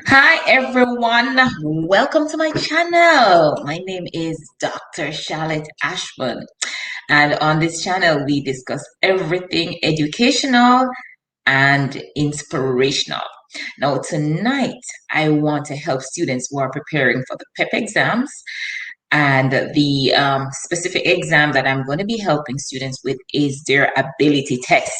Hi everyone, welcome to my channel. My name is Dr. Charlotte Ashburn, and on this channel we discuss everything educational and inspirational. Now, tonight I want to help students who are preparing for the PEP exams, and the specific exam that I'm going to be helping students with is their ability test.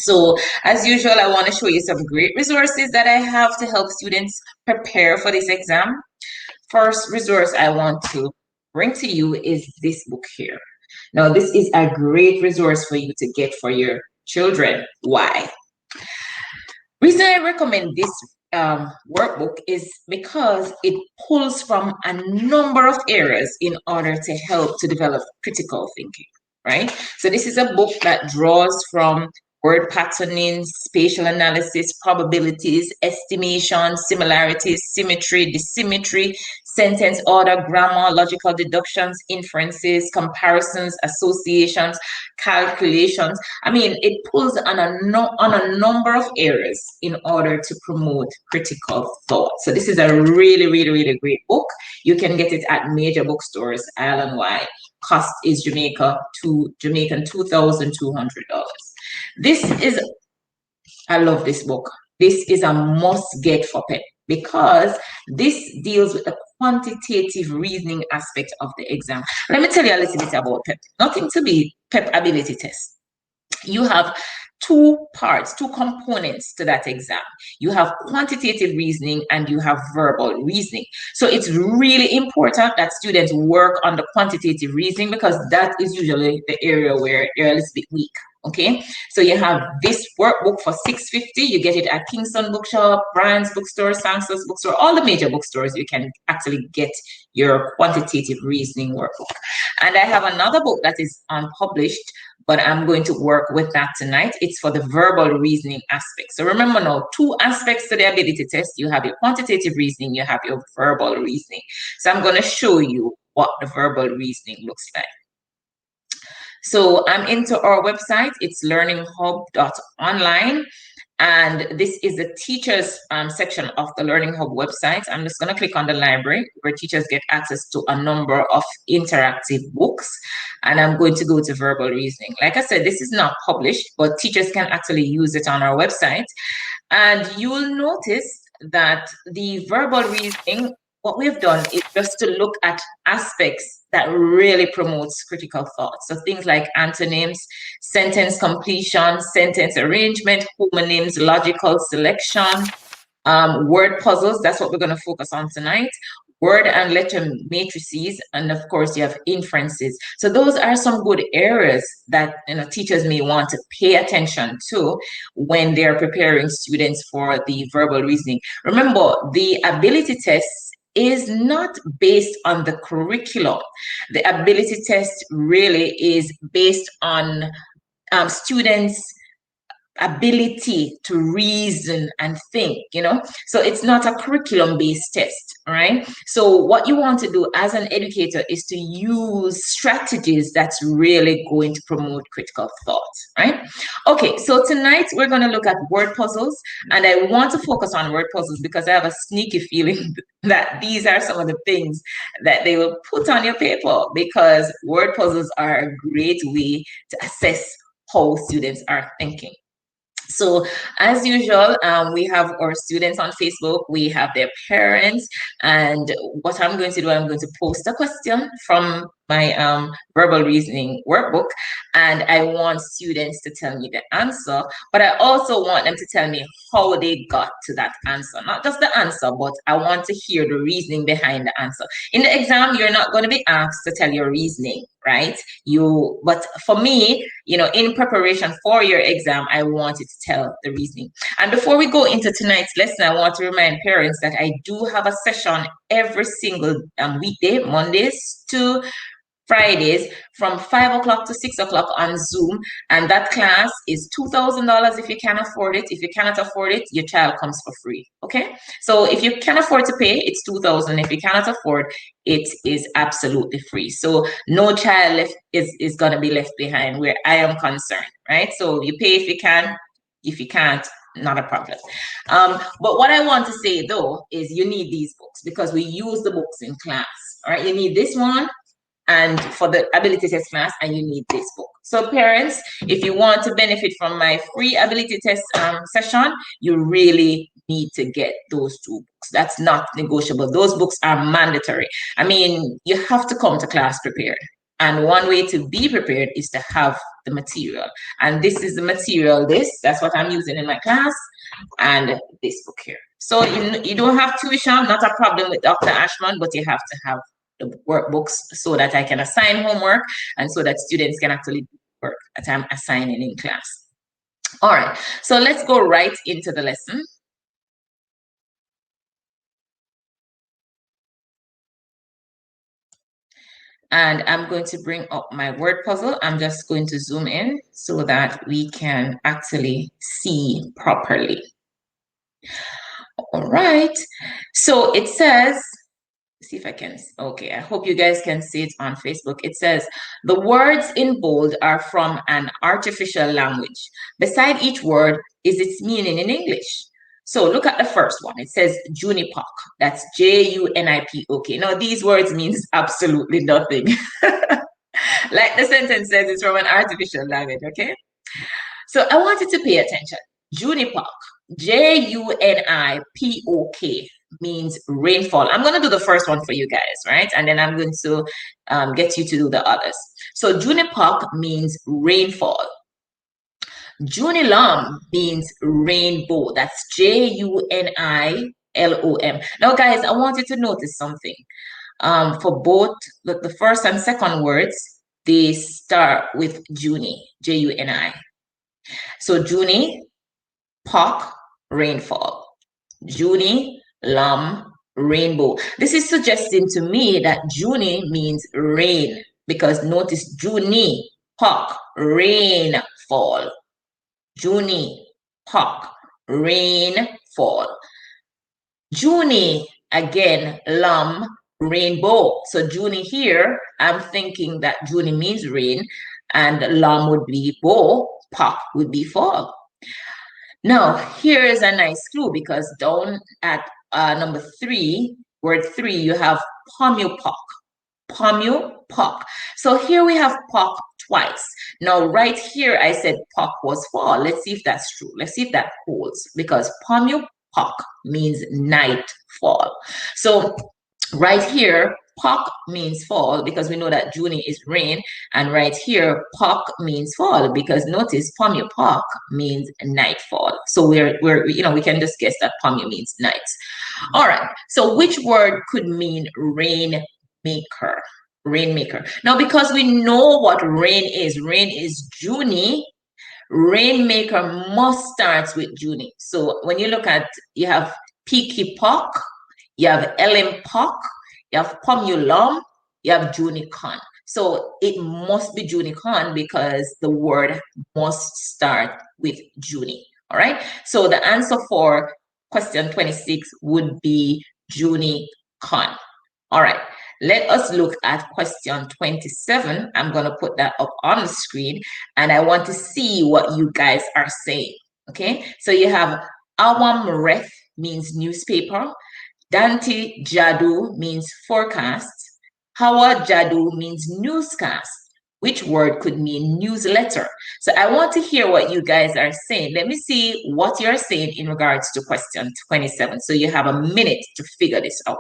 So, as usual, I want to show you some great resources that I have to help students prepare for this exam. First resource I want to bring to you is this book here. Now, this is a great resource for you to get for your children. Why? Reason I recommend this workbook is because it pulls from a number of areas in order to help to develop critical thinking, right? So this is a book that draws from word patterning, spatial analysis, probabilities, estimation, similarities, symmetry, dissymmetry, sentence order, grammar, logical deductions, inferences, comparisons, associations, calculations. I mean, it pulls on a number of areas in order to promote critical thought. So this is a really great book. You can get it at major bookstores, Island wide. Cost is Jamaican $2,200. This is, I love this book. This is a must get for PEP because this deals with the quantitative reasoning aspect of the exam. Let me tell you a little bit about PEP. Nothing to be PEP ability test. You have two parts, two components to that exam. You have quantitative reasoning and you have verbal reasoning. So it's really important that students work on the quantitative reasoning because that is usually the area where you're a little bit weak. Okay, so you have this workbook for $6.50. You get it at Kingston Bookshop, Brian's Bookstore, Sangster's Bookstore, all the major bookstores. You can actually get your quantitative reasoning workbook. And I have another book that is unpublished, but I'm going to work with that tonight. It's for the verbal reasoning aspect. So remember now, two aspects to the ability test. You have your quantitative reasoning, you have your verbal reasoning. So I'm going to show you what the verbal reasoning looks like. So I'm into our website. It's learninghub.online. And this is the teachers section of the Learning Hub website. I'm just going to click on the library where teachers get access to a number of interactive books. And I'm going to go to verbal reasoning. Like I said, this is not published, but teachers can actually use it on our website. And you will notice that the verbal reasoning, what we've done is just to look at aspects that really promotes critical thought. So things like antonyms, sentence completion, sentence arrangement, homonyms, logical selection, word puzzles. That's what we're going to focus on tonight. Word and letter matrices, and of course you have inferences. So those are some good areas that teachers may want to pay attention to when they're preparing students for the verbal reasoning. Remember, the ability tests is not based on the curriculum. The ability test really is based on students' ability to reason and think, so it's not a curriculum based test. Right? So what you want to do as an educator is to use strategies that's really going to promote critical thought. Right? Okay, so tonight we're going to look at word puzzles, and I want to focus on word puzzles because I have a sneaky feeling that these are some of the things that they will put on your paper, because word puzzles are a great way to assess how students are thinking. So as usual, we have our students on Facebook, we have their parents, and what I'm going to do, I'm going to post a question from my verbal reasoning workbook, and I want students to tell me the answer, but I also want them to tell me how they got to that answer. Not just the answer, but I want to hear the reasoning behind the answer. In the exam, you're not going to be asked to tell your reasoning, right? But for me, in preparation for your exam, I want you to tell the reasoning. And before we go into tonight's lesson, I want to remind parents that I do have a session every single weekday, Mondays to Fridays, from 5 o'clock to 6 o'clock on Zoom. And that class is $2,000 if you can afford it. If you cannot afford it, your child comes for free. Okay? So if you can afford to pay, it's $2,000. If you cannot afford, it is absolutely free. So no child is going to be left behind where I am concerned. Right? So you pay if you can. If you can't, not a problem. But what I want to say though is you need these books because we use the books in class. All right, you need this one and for the ability test class, and you need this book. So parents, if you want to benefit from my free ability test session, you really need to get those two books. That's not negotiable. Those books are mandatory. I mean, you have to come to class prepared. And one way to be prepared is to have the material. And this is the material, that's what I'm using in my class, and this book here. So you don't have tuition, not a problem with Dr. Ashman, but you have to have the workbooks so that I can assign homework and so that students can actually do work that I'm assigning in class. All right, so let's go right into the lesson. And I'm going to bring up my word puzzle. I'm just going to zoom in so that we can actually see properly. All right, so it says, see if I can, okay, I hope you guys can see it on Facebook. It says, the words in bold are from an artificial language. Beside each word is its meaning in English. So look at the first one. It says Junipok. That's J-U-N-I-P-O-K. Now these words means absolutely nothing. Like the sentence says, it's from an artificial language, okay? So I want you to pay attention. Junipok, J-U-N-I-P-O-K means rainfall. I'm going to do the first one for you guys, right? And then I'm going to get you to do the others. So Junipok means rainfall. Junilam means rainbow. That's J-U-N-I-L-O-M. Now, guys, I want you to notice something. For both the first and second words, they start with Juni, J-U-N-I. So Juni, Pok, rainfall. Juni, Lam, rainbow. This is suggesting to me that Juni means rain because notice Juni, Pok, rainfall. Juni, Pok, rainfall. Juni, again, Lam, rainbow. So Juni here, I'm thinking that Juni means rain and Lam would be bow, Pok would be fall. Now, here is a nice clue because down at number 3, word 3, you have pomupok. Pomupok. So here we have pok twice. Now, right here, I said pok was fall. Let's see if that's true. Let's see if that holds because pomupok means nightfall. So right here, Pok means fall because we know that Juni is rain, and right here, Pok means fall because notice Pomyu Pok means nightfall. So we're we can just guess that Pomyu means night. All right. So which word could mean rainmaker? Rainmaker. Now, because we know what rain is Juni. Rainmaker must start with Juni. So when you look at, you have Piki Pok, you have Elim Pok, you have Pomulum, you have Junicon. So it must be Junicon because the word must start with Juni. All right. So the answer for question 26 would be Junicon. All right. Let us look at question 27. I'm going to put that up on the screen and I want to see what you guys are saying. Okay. So you have Awam Ref means newspaper. Dante Jadu means forecast. Hawa Jadu means newscast. Which word could mean newsletter? So I want to hear what you guys are saying. Let me see what you're saying in regards to question 27. So you have a minute to figure this out.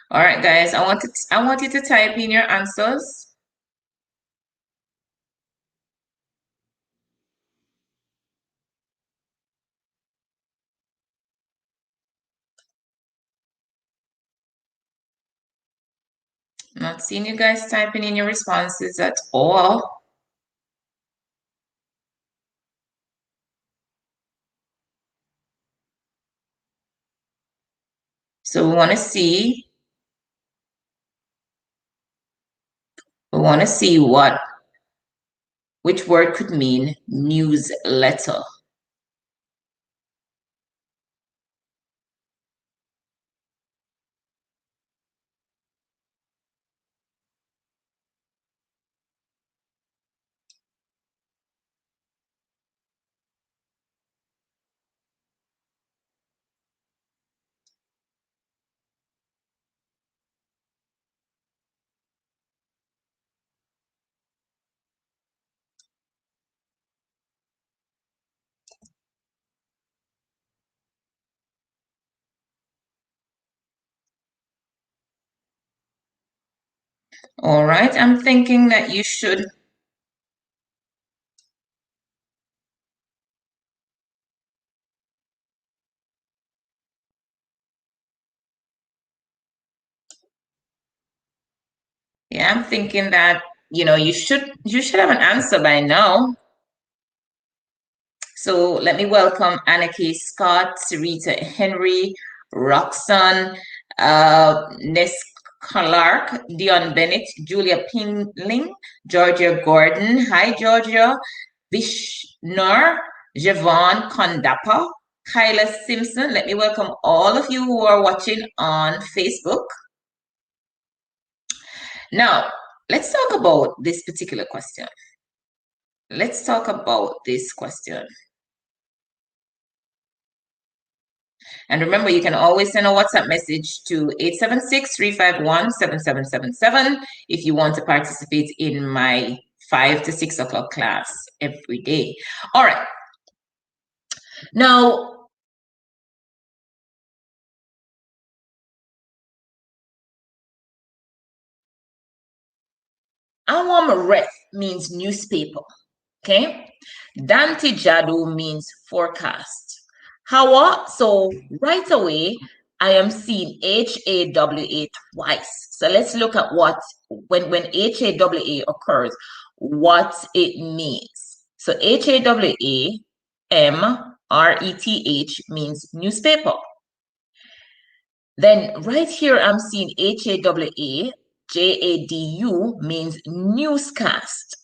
All right, guys, I want you to type in your answers. Not seeing you guys typing in your responses at all. So we want to see which word could mean newsletter. All right, I'm thinking that you should. Yeah, I'm thinking that, you should have an answer by now. So let me welcome Anna K. Scott, Sarita Henry, Roxanne, Ness Clark, Dion Bennett, Julia Pingling, Georgia Gordon. Hi, Georgia. Vishnur, Javon Kondapa, Kyla Simpson. Let me welcome all of you who are watching on Facebook. Now, let's talk about this particular question. Let's talk about this question. And remember, you can always send a WhatsApp message to 876-351-7777 if you want to participate in my 5 to 6 o'clock class every day. All right. Now, Awam Ref means newspaper. Okay. Dante Jadu means forecast. Hawa, so right away, I am seeing HAWA twice. So let's look at what, when HAWA occurs, what it means. So HAWAMRETH means newspaper. Then right here, I'm seeing HAWAJADU means newscast.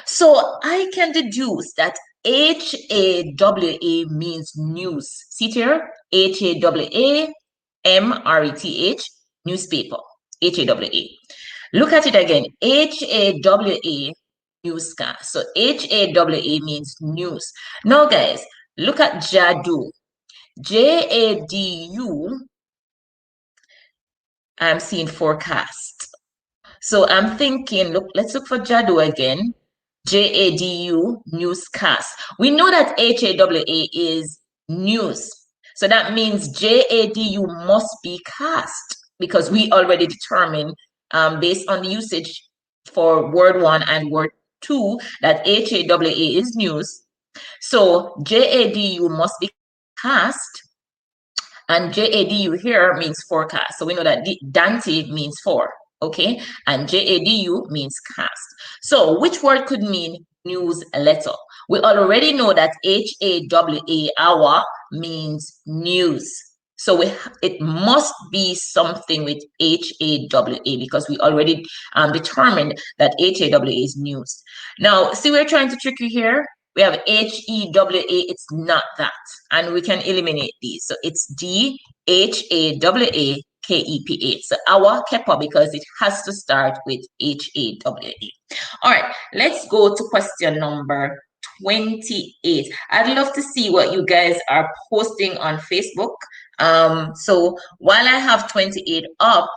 So I can deduce that HAWA means news. See here? HAWAMRETH, newspaper. HAWA. Look at it again. HAWA, newscast. So HAWA means news. Now, guys, look at JADU. JADU, I'm seeing forecast. So I'm thinking, let's look for JADU again. JADU, newscast. We know that HAWA is news. So that means JADU must be cast because we already determined, based on the usage for word 1 and word 2, that HAWA is news. So JADU must be cast. And JADU here means forecast. So we know that Dante means for, okay? And JADU means cast. So which word could mean newsletter? We already know that HAWA, hour, means news. So it must be something with HAWA because we already determined that HAWA is news. Now, see, we're trying to trick you here. We have HEWA, it's not that. And we can eliminate these. So it's DHAWAKEPA. So our KEPA because it has to start with HAWA. All right, let's go to question number 28. I'd love to see what you guys are posting on Facebook. So while I have 28 up,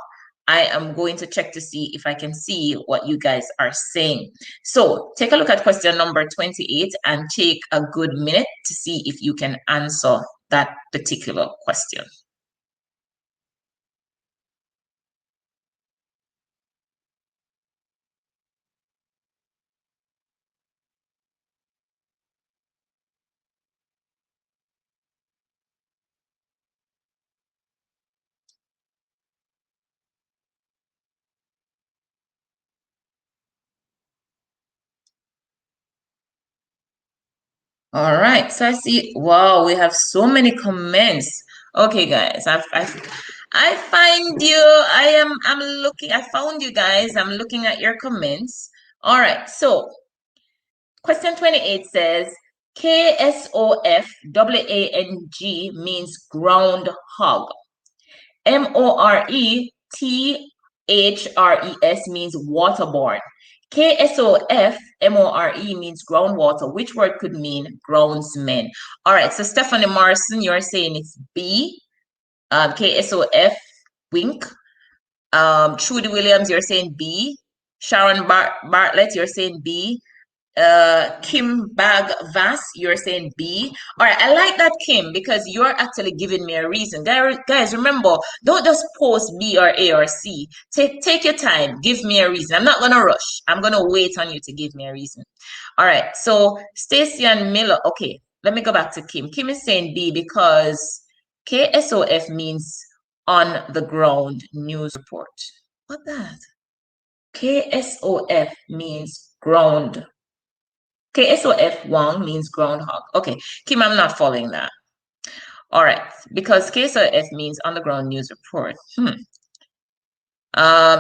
I am going to check to see if I can see what you guys are saying. So take a look at question number 28 and take a good minute to see if you can answer that particular question. All right, so I see, wow, we have so many comments. Okay, guys, I find you. I'm looking, I found you guys. I'm looking at your comments. All right, so question 28 says, KSOFWANG means groundhog. MORETHRES means waterborne. KSOFMORE means groundwater. Which word could mean groundsmen? All right, so Stephanie Morrison, you're saying it's B. KSOF, wink. Trudy Williams, you're saying B. Sharon Bartlett, you're saying B. Kim Bag Vas, you're saying B. All right, I like that, Kim, because you're actually giving me a reason. Guys, remember, don't just post B or A or C. Take your time. Give me a reason. I'm not gonna rush. I'm gonna wait on you to give me a reason. All right. So Stacy and Miller. Okay, let me go back to Kim. Kim is saying B because KSOF means on the ground news report. What that? KSOF means ground. KSOF Wang means groundhog. Okay, Kim, I'm not following that. All right, because KSOF means underground news report.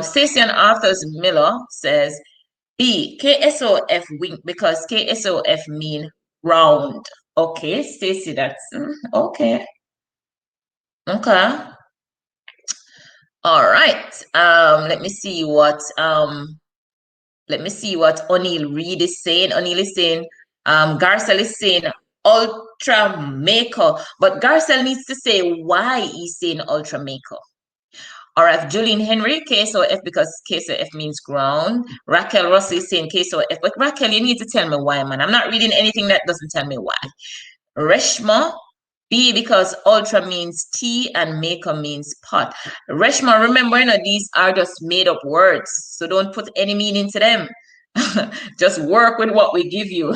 Stacey and Arthur's Miller says B, KSOF wink because KSOF mean round. Okay, Stacey, that's okay. Okay. All right. Let me see what O'Neill Reed is saying. O'Neill is saying, Garcelle is saying ultra maker, but Garcelle needs to say why he's saying ultra maker. All right, Julian Henry, KSOF because KSOF means ground. Raquel Russell is saying KSOF, but Raquel, you need to tell me why, man. I'm not reading anything that doesn't tell me why. Reshma, B because ultra means tea and maker means pot. Reshma, remember, these are just made up words, so don't put any meaning to them. Just work with what we give you.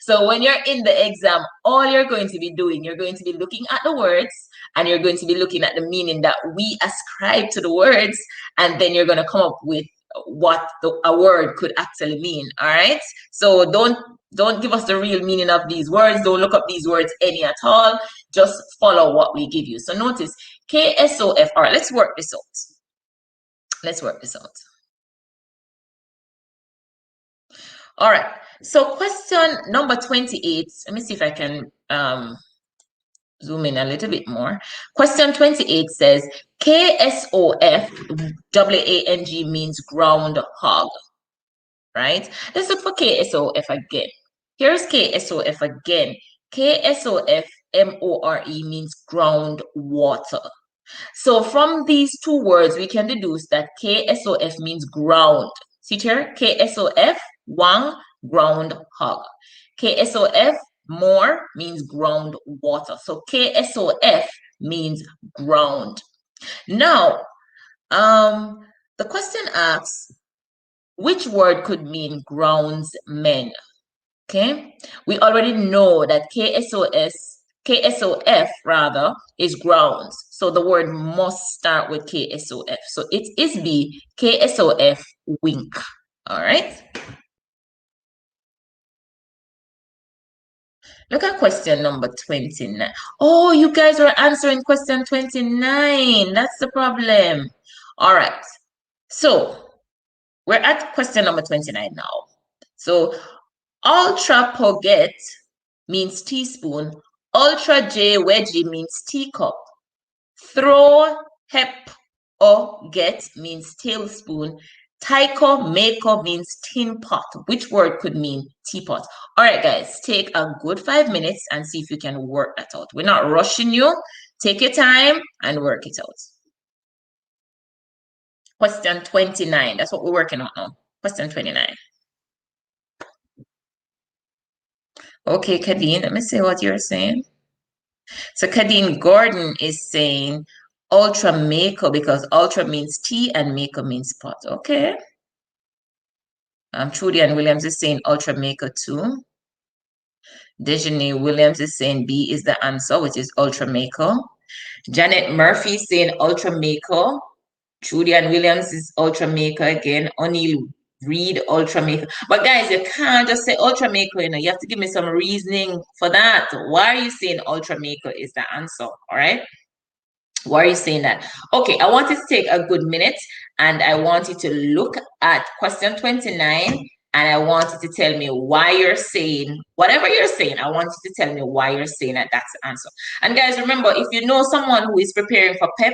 So when you're in the exam, all you're going to be doing, you're going to be looking at the words and you're going to be looking at the meaning that we ascribe to the words, and then you're going to come up with what a word could actually mean. All right. So don't give us the real meaning of these words. Don't look up these words any at all. Just follow what we give you. So notice KSOF. All right, let's work this out. Let's work this out. All right. So question number 28. Let me see if I can zoom in a little bit more. Question 28 says KSOF, WANG means ground hog, right? Let's look for KSOF again. Here's KSOF again. KSOF, MORE means ground water. So from these two words, we can deduce that KSOF means ground. See here? KSOF, Wang, ground hog. KSOF, more means ground water. So KSOF means ground. Now, the question asks, which word could mean groundsmen? Okay, we already know that KSOF rather is grounds. So the word must start with KSOF. So it is B, KSOF wink. All right. Look at question number 29. Oh, you guys are answering question 29. That's the problem. All right. So we're at question number 29 now. So ultra poget means teaspoon. Ultra J wedgie means teacup. Throw, hep, or get means tablespoon. Taiko, maker means tin pot. Which word could mean teapot? All right, guys, take a good 5 minutes and see if you can work that out. We're not rushing you. Take your time and work it out. Question 29. That's what we're working on now. Question 29. Okay, Kadeen, let me see what you're saying. So Kadeen Gordon is saying ultra maker because ultra means tea and maker means pot. Okay. Trudy and Williams is saying ultra maker too. Dejane Williams is saying B is the answer, which is ultra maker. Janet Murphy is saying ultra maker. Trudy and Williams is ultra maker again. O'Neill Reed ultra maker. But guys, you can't just say ultra maker, you have to give me some reasoning for that. Why are you saying ultra maker is the answer? All right. Why are you saying that? Okay, I want you to take a good minute and I want you to look at question 29 and I want you to tell me why you're saying, whatever you're saying, I want you to tell me why you're saying that that's the answer. And guys, remember, if you know someone who is preparing for PEP,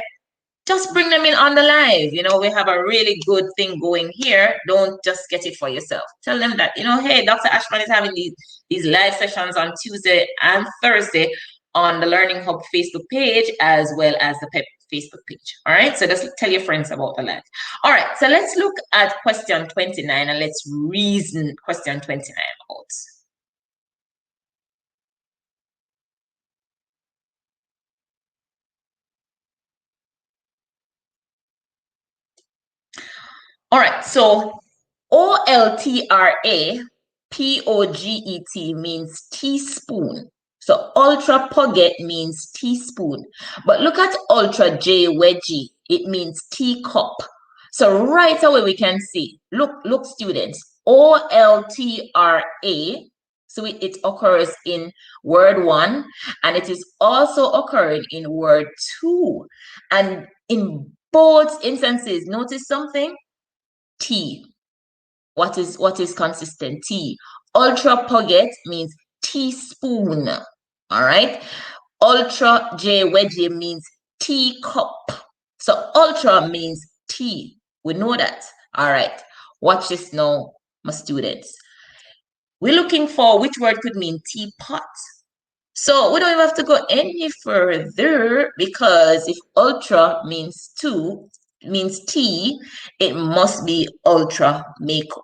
just bring them in on the live. We have a really good thing going here. Don't just get it for yourself. Tell them that, hey, Dr. Ashman is having these live sessions on Tuesday and Thursday on the Learning Hub Facebook page, as well as the PEP Facebook page. All right, so just tell your friends about the live. All right, so let's look at question 29 and let's reason question 29 out. All right, so OLTRA, POGET means teaspoon. So ultra pugget means teaspoon. But look at ultra J wedgie, it means teacup. So right away we can see, look students, OLTRA, so it occurs in word 1 and it is also occurring in word 2. And in both instances, notice something? T. What is consistent? T. Ultra pugget means teaspoon. All right. Ultra J wedgie means teacup. So ultra means tea. We know that. All right. Watch this now, my students. We're looking for which word could mean teapot. So we don't even have to go any further because if ultra means T, it must be ultra mako.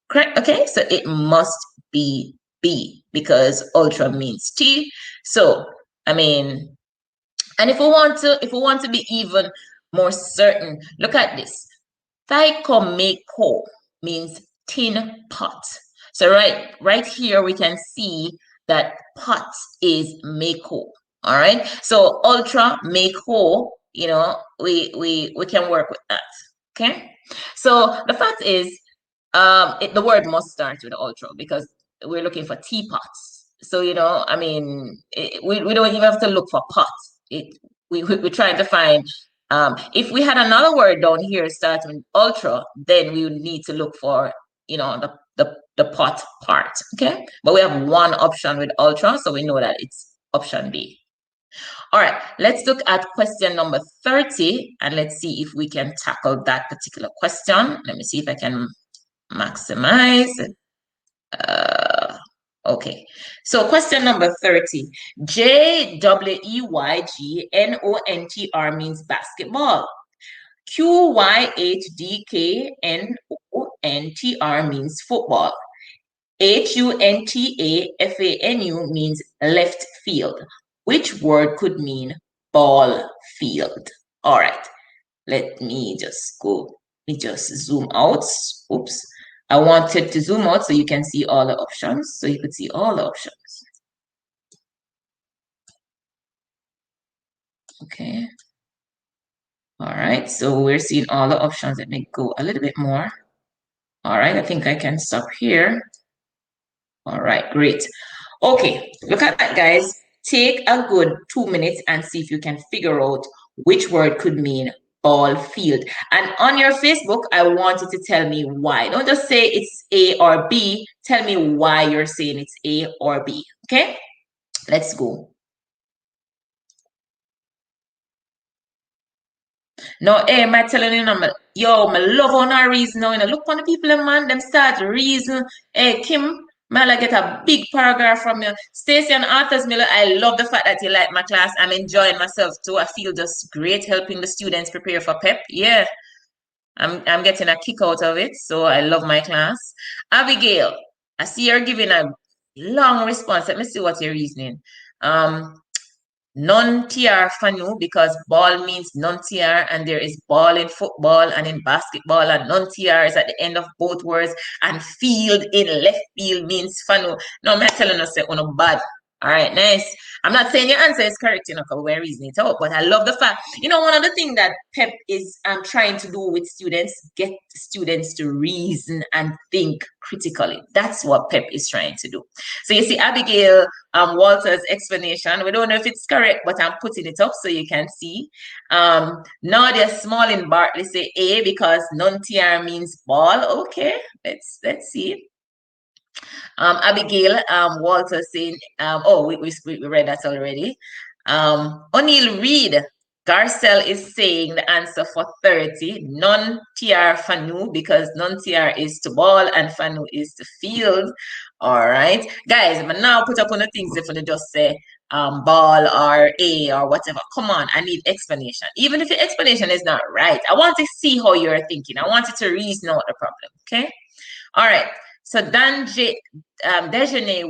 Correct? Okay, so it must be B because ultra means T. So I mean, and if we want to be even more certain, look at this. Thycomako means tin pot. So right here we can see that pot is mako. All right. So ultra mako, we can work with that. Okay. So the fact is, the word must start with ultra because we're looking for teapots. So I mean, we don't even have to look for pots. We're trying to find. If we had another word down here starting with ultra, then we would need to look for the pot part. Okay, but we have one option with ultra, so we know that it's option B. All right, let's look at question number 30 and let's see if we can tackle that particular question. Let me see if I can maximize. Okay, so question number 30. JWEYGNONTR means basketball. QYHDKNONTR means football. HUNTAFANU means left field. Which word could mean ball field? All right, let me just zoom out. Oops. I wanted to zoom out so you can see all the options. So you could see all the options. Okay. All right. So we're seeing all the options. Let me go a little bit more. All right. I think I can stop here. All right. Great. Okay. Look at that, guys. Take a good 2 minutes and see if you can figure out which word could mean ball field. And on your Facebook, I want you to tell me why. Don't just say it's A or B. Tell me why you're saying it's A or B. Okay? Let's go. No, hey, am I telling you, yo, my love on a reason now, look on the people, man, them start to reason. Hey, Kim, man, I get a big paragraph from you. Stacey and Arthur's Miller, I love the fact that you like my class. I'm enjoying myself too. I feel just great helping the students prepare for PEP. Yeah, I'm getting a kick out of it, so I love my class. Abigail, I see you're giving a long response. Let me see what you're reasoning. Non-TR Fanu because ball means non-TR and there is ball in football and in basketball and non-TR is at the end of both words and field in left field means Fanu. No, I'm not telling us that on bad. All right, nice. I'm not saying your answer is correct, because we're reasoning it out, but I love the fact, one of the things that PEP is trying to do with students, get students to reason and think critically. That's what PEP is trying to do. So you see Abigail Walter's explanation. We don't know if it's correct, but I'm putting it up so you can see. Nadia Smalling Bartley say A because non-TR means ball. Okay, let's see. Abigail Walter saying, we read that already. O'Neill Reed, Garcelle is saying the answer for 30, non-TR Fanu, because non-TR is to ball and Fanu is to field. All right. Guys, I'm now put up on the things if you just say, ball or A or whatever. Come on, I need explanation. Even if your explanation is not right, I want to see how you're thinking. I want you to reason out the problem, okay? All right. So Dejanay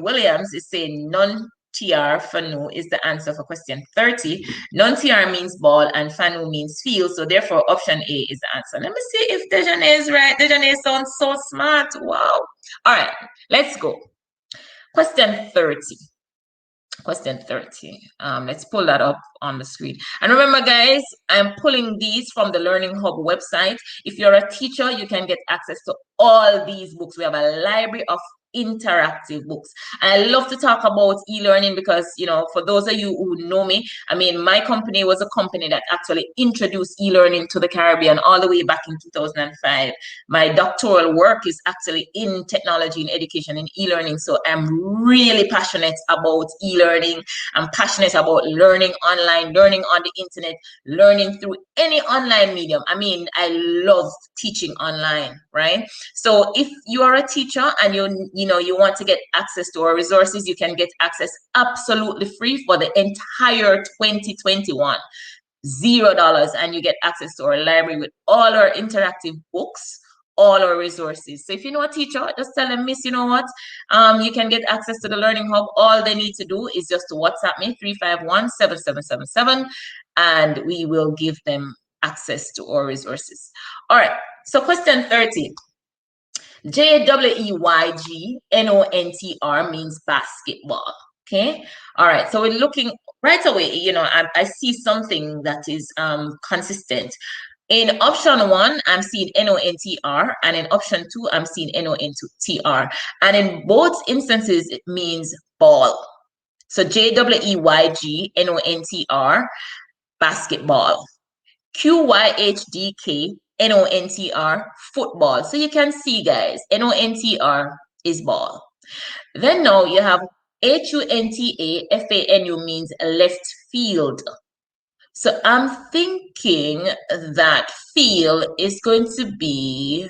Williams is saying non-TR FANU is the answer for question 30. Non-TR means ball and FANU means field. So therefore, option A is the answer. Let me see if Dejanay is right. Dejanay sounds so smart. Wow. All right. Let's go. Question 30. Question 30. Let's pull that up on the screen. And remember, guys, I'm pulling these from the Learning Hub website. If you're a teacher, you can get access to all these books. We have a library of interactive books. And I love to talk about e-learning because, you know, for those of you who know me, I mean, my company was a company that actually introduced e-learning to the Caribbean all the way back in 2005. My doctoral work is actually in technology and education and e-learning. So I'm really passionate about e-learning. I'm passionate about learning online, learning on the internet, learning through any online medium. I mean, I love teaching online, right? So if you are a teacher and you want to get access to our resources, you can get access absolutely free for the entire 2021. $0, and you get access to our library with all our interactive books, all our resources. So if you know a teacher, just tell them, Miss, you know what? You can get access to the Learning Hub. All they need to do is just to WhatsApp me 351-7777, and we will give them access to our resources. All right. So question 30. JWEYGNONTR means basketball. Okay. All right. So we're looking right away. You know, I see something that is consistent. In option 1, I'm seeing NONTR, and in option 2, I'm seeing NONTR. And in both instances, it means ball. So JWEYGNONTR, basketball. QYHDK, NONTR, football. So you can see, guys, NONTR is ball. Then now you have HUNTA, FANU means left field. So I'm thinking that field is going to be,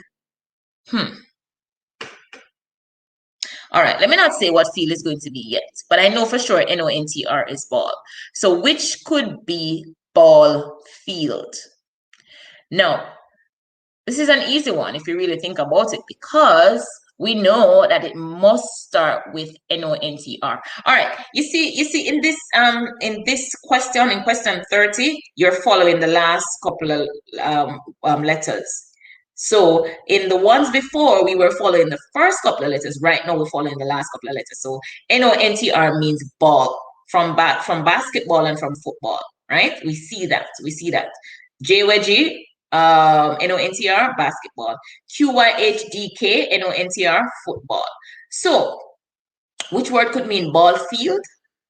All right, let me not say what field is going to be yet, but I know for sure NONTR is ball. So which could be ball field? Now, this is an easy one if you really think about it, because we know that it must start with NONTR. All right, you see in this question, in question 30, you're following the last couple of letters. So in the ones before, we were following the first couple of letters. Right now, we're following the last couple of letters. So NONTR means ball, from basketball and from football, right? We see that. JWG, NONTR, basketball. QYHDK, NONTR, football. So, which word could mean ball field?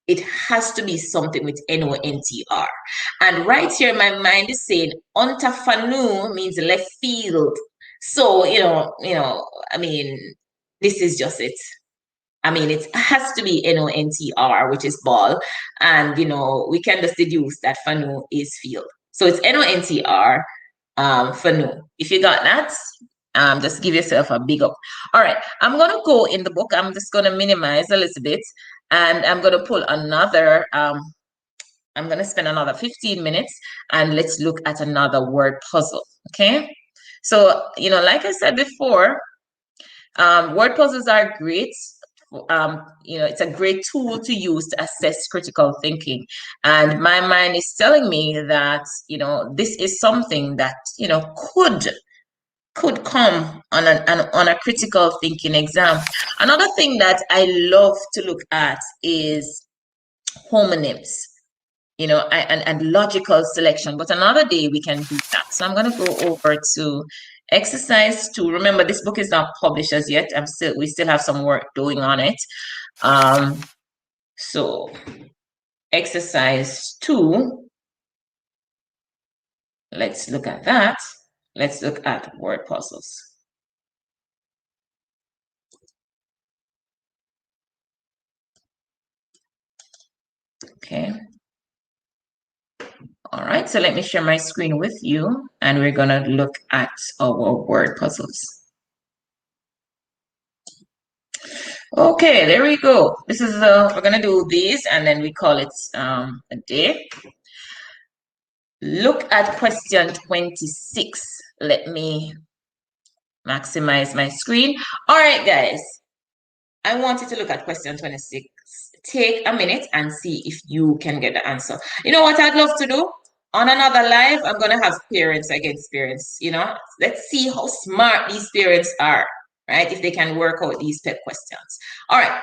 It has to be something with NONTR. And right here, my mind is saying Ontafanu means left field. So, I mean, this is just it. I mean, it has to be NONTR, which is ball. And, we can just deduce that Fanu is field. So it's NONTR, Fanu. If you got that, just give yourself a big up. All right, I'm going to go in the book. I'm just going to minimize a little bit. And I'm going to pull another, I'm going to spend another 15 minutes. And let's look at another word puzzle, okay? So, like I said before, word puzzles are great. It's a great tool to use to assess critical thinking. And my mind is telling me that, this is something that, could come on a critical thinking exam. Another thing that I love to look at is homonyms, and logical selection. But another day we can do that. So I'm going to go over to exercise 2. Remember, this book is not published as yet. We still have some work doing on it. So exercise 2. Let's look at that. Let's look at word puzzles. Okay. All right, so let me share my screen with you, and we're going to look at our word puzzles. Okay, there we go. This is we're gonna do these and then we call it a day. Look at question 26. Let me maximize my screen. All right, guys. I want you to look at question 26. Take a minute and see if you can get the answer. You know what I'd love to do? On another live, I'm going to have parents against parents. Let's see how smart these parents are, right? If they can work out these PEP questions. All right.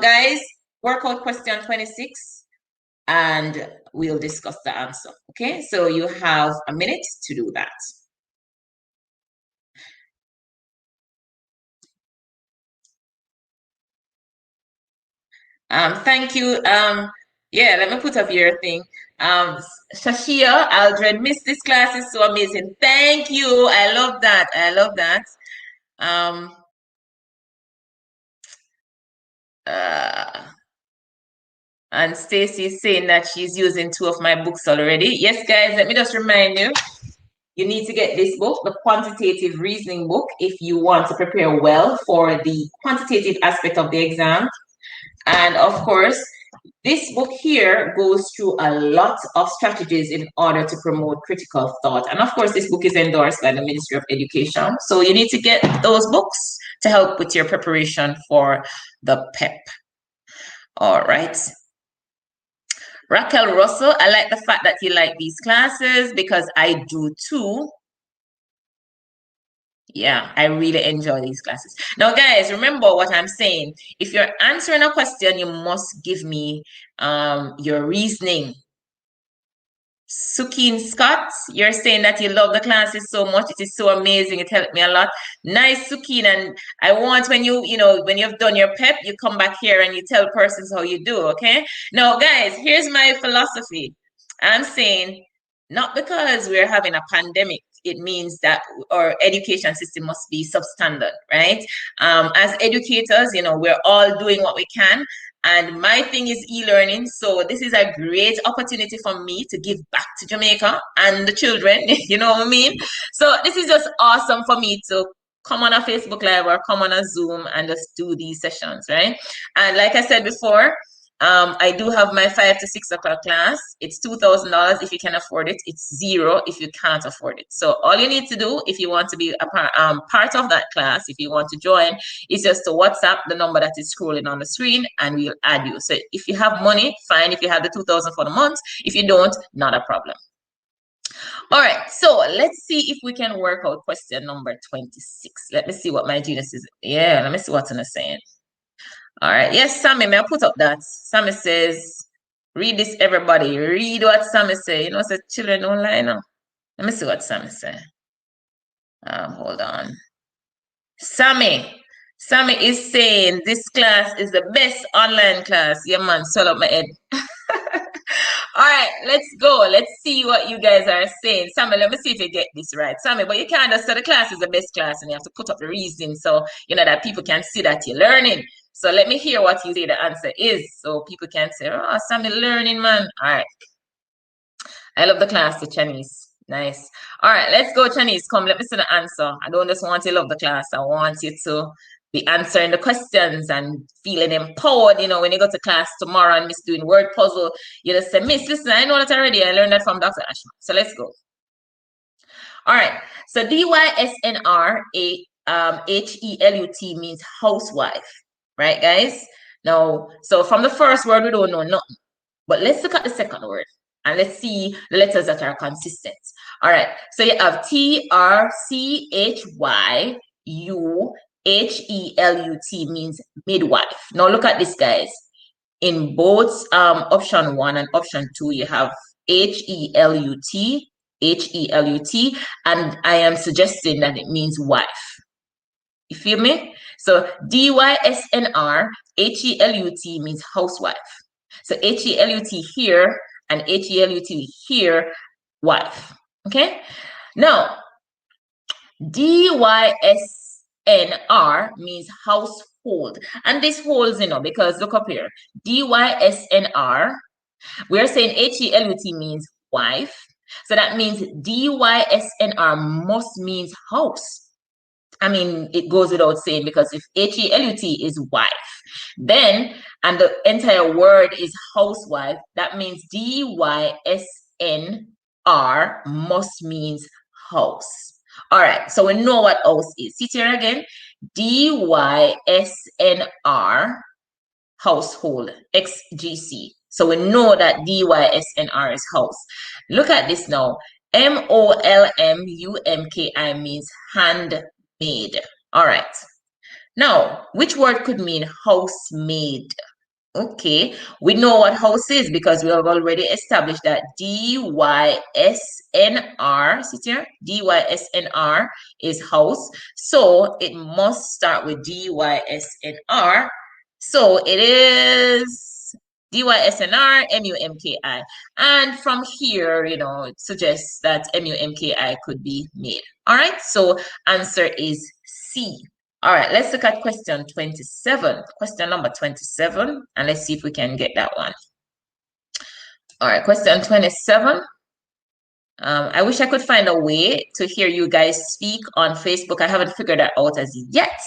Guys, work out question 26 and we'll discuss the answer. Okay, so you have a minute to do that. Thank you. Yeah, let me put up your thing. Shashia, Aldred, miss this class is so amazing. Thank you. I love that. I love that. Uh, and Stacy is saying that she's using 2 of my books already. Yes, guys, let me just remind you, you need to get this book, the quantitative reasoning book, if you want to prepare well for the quantitative aspect of the exam. And of course, this book here goes through a lot of strategies in order to promote critical thought. And of course, this book is endorsed by the Ministry of Education. So you need to get those books to help with your preparation for the PEP. All right. Raquel Russell, I like the fact that you like these classes because I do too. Yeah, I really enjoy these classes. Now, guys, remember what I'm saying. If you're answering a question, you must give me your reasoning. Sukin Scott, you're saying that you love the classes so much. It is so amazing. It helped me a lot. Nice, Sukin. And I want when when you've done your PEP, you come back here and you tell persons how you do, okay? Now, guys, here's my philosophy. I'm saying not because we're having a pandemic, it means that our education system must be substandard, right? As educators, we're all doing what we can. And my thing is e-learning. So this is a great opportunity for me to give back to Jamaica and the children, you know what I mean? So this is just awesome for me to come on a Facebook Live or come on a Zoom and just do these sessions, right? And like I said before, I do have my 5 to 6 o'clock class. It's $2,000 if you can afford it. It's zero if you can't afford it. So all you need to do if you want to be a part of that class, if you want to join, is just to WhatsApp the number that is scrolling on the screen and we'll add you. So if you have money, fine. If you have the 2,000 for the month, if you don't, not a problem. All right, so let's see if we can work out question number 26. Let me see what my genius is. Yeah, let me see what's in the saying. All right. Yes, Sammy, may I put up that? Sammy says, read this, everybody. Read what Sammy say. You know, say children don't lie now. Let me see what Sammy say. Hold on. Sammy is saying this class is the best online class. Yeah, man, swell up my head. All right, let's go. Let's see what you guys are saying. Sammy, let me see if you get this right. Sammy, but you can't just say the class is the best class and you have to put up the reason so you know that people can see that you're learning. So let me hear what you say the answer is so people can say, oh, Sammy learning, man. All right. I love the class, the Chinese. Nice. All right, let's go, Chinese. Come, let me see the answer. I don't just want you to love the class. I want you to be answering the questions and feeling empowered. You know, when you go to class tomorrow and Miss doing word puzzle, you just say, Miss, listen, I know that already. I learned that from Dr. Ashman. So let's go. All right. So DYSNR, HELUT means housewife, right, guys? Now, so from the first word, we don't know nothing. But let's look at the second word and let's see the letters that are consistent. All right. So you have TRCHYUHELUT means midwife. Now look at this, guys. In both option 1 and option 2, you have HELUT, HELUT, and I am suggesting that it means wife. You feel me? So DYSNR, HELUT means housewife. So HELUT here and HELUT here, wife. Okay? Now, DYSNR means household. And this holds, because look up here. DYSNR, we're saying HELUT means wife. So that means DYSNR must means house. I mean, it goes without saying, because if H-E-L-U-T is wife, then, and the entire word is housewife, that means D-Y-S-N-R must means house. All right, so we know what house is. See here again, D-Y-S-N-R, household, XGC. So we know that D-Y-S-N-R is house. Look at this now. M-O-L-M-U-M-K-I means handmade. All right. Now, which word could mean housemaid? Okay, we know what house is because we have already established that D-Y-S-N-R, see here? D-Y-S-N-R is house. So it must start with D-Y-S-N-R. So it is D-Y-S-N-R, M-U-M-K-I. And from here, it suggests that M-U-M-K-I could be made. All right, so answer is C. All right, let's look at question 27. Question number 27, and let's see if we can get that one. All right, question 27. I wish I could find a way to hear you guys speak on Facebook. I haven't figured that out as yet.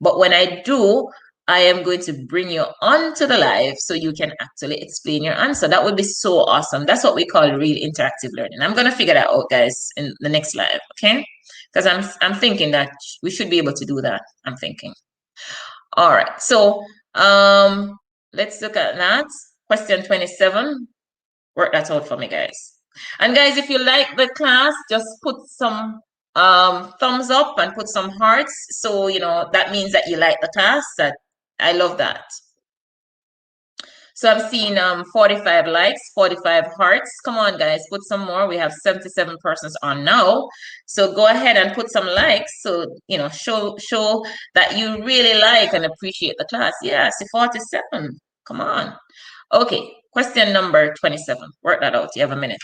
But when I do, I am going to bring you onto the live so you can actually explain your answer. That would be so awesome. That's what we call real interactive learning. I'm going to figure that out, guys, in the next live, okay? Because I'm thinking that we should be able to do that. I'm thinking. All right, so let's look at that. Question 27. Work that out for me, guys. And guys, if you like the class, just put some thumbs up and put some hearts. So, that means that you like the class. That I love that. So I'm seeing 45 likes, 45 hearts. Come on, guys, put some more. We have 77 persons on now. So go ahead and put some likes. So, show that you really like and appreciate the class. Yes, 47. Come on. Okay, question number 27. Work that out. You have a minute.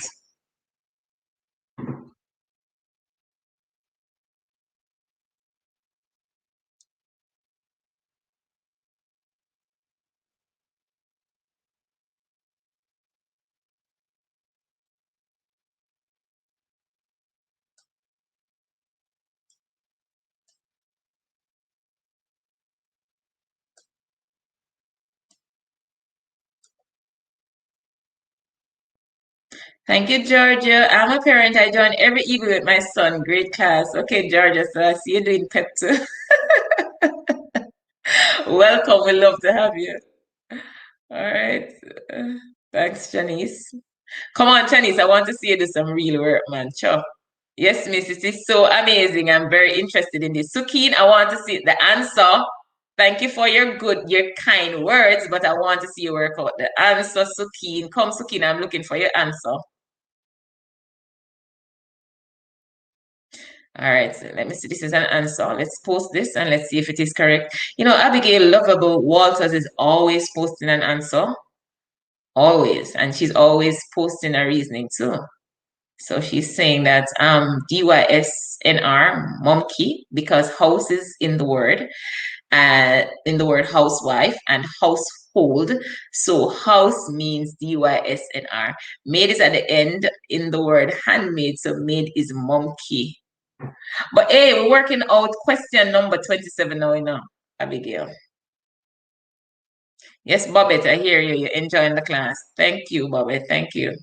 Thank you, Georgia. I'm a parent. I join every evening with my son. Great class. Okay, Georgia. So I see you doing PEP too. Welcome. We love to have you. All right. Thanks, Janice. Come on, Janice. I want to see you do some real work, man. Sure. Yes, Miss. It is so amazing. I'm very interested in this. Sukeen, I want to see the answer. Thank you for your kind words, but I want to see you work out the answer, Sukeen. Come, Sukeen. I'm looking for your answer. All right, so let me see. This is an answer. Let's post this and let's see if it is correct. Abigail Lovable Walters is always posting an answer. Always. And she's always posting a reasoning too. So she's saying that DYSNR, monkey, because house is in the word housewife and household. So house means DYSNR. Maid is at the end in the word handmaid. So maid is monkey. But hey, we're working out question number 27 now, Abigail. Yes, Bobette, I hear you. You're enjoying the class. Thank you, Bobette. Thank you.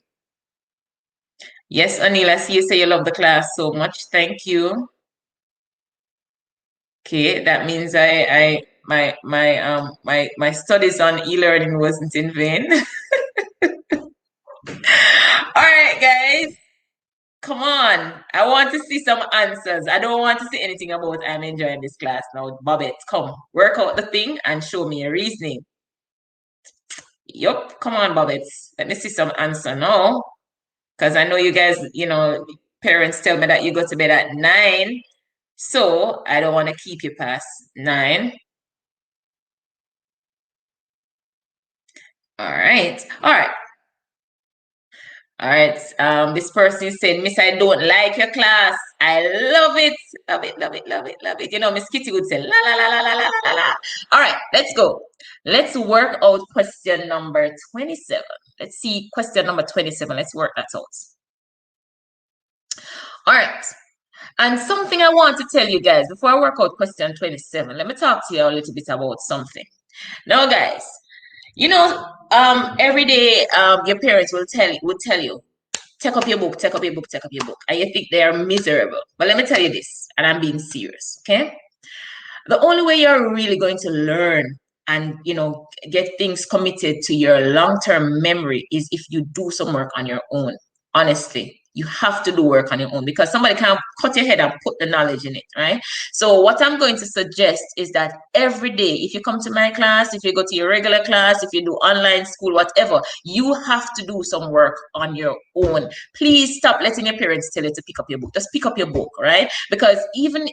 Yes, Anil, I see you say you love the class so much. Thank you. Okay, that means my studies on e-learning wasn't in vain. All right, guys. Come on. I want to see some answers. I don't want to see anything about I'm enjoying this class now. Bobette, come. Work out the thing and show me a reasoning. Yup. Come on, Bobette. Let me see some answer now. Because I know you guys, parents tell me that you go to bed at 9. So I don't want to keep you past 9. All right. All right. All right. This person is saying, Miss, I don't like your class. I love it. Love it, love it, love it, love it. Miss Kitty would say, la, la, la, la, la, la, la, la. All right, let's go. Let's work out question number 27. Let's see question number 27. Let's work that out. All right. And something I want to tell you guys before I work out question 27, let me talk to you a little bit about something. Now, guys, you know, every day, your parents will tell you, take up your book, take up your book, take up your book, and you think they are miserable. But let me tell you this, and I'm being serious, okay? The only way you're really going to learn and get things committed to your long-term memory is if you do some work on your own. Honestly, you have to do work on your own because somebody can't cut your head and put the knowledge in it, right? So what I'm going to suggest is that every day, if you come to my class, if you go to your regular class, if you do online school, whatever, you have to do some work on your own. Please stop letting your parents tell you to pick up your book. Just pick up your book, right? Because even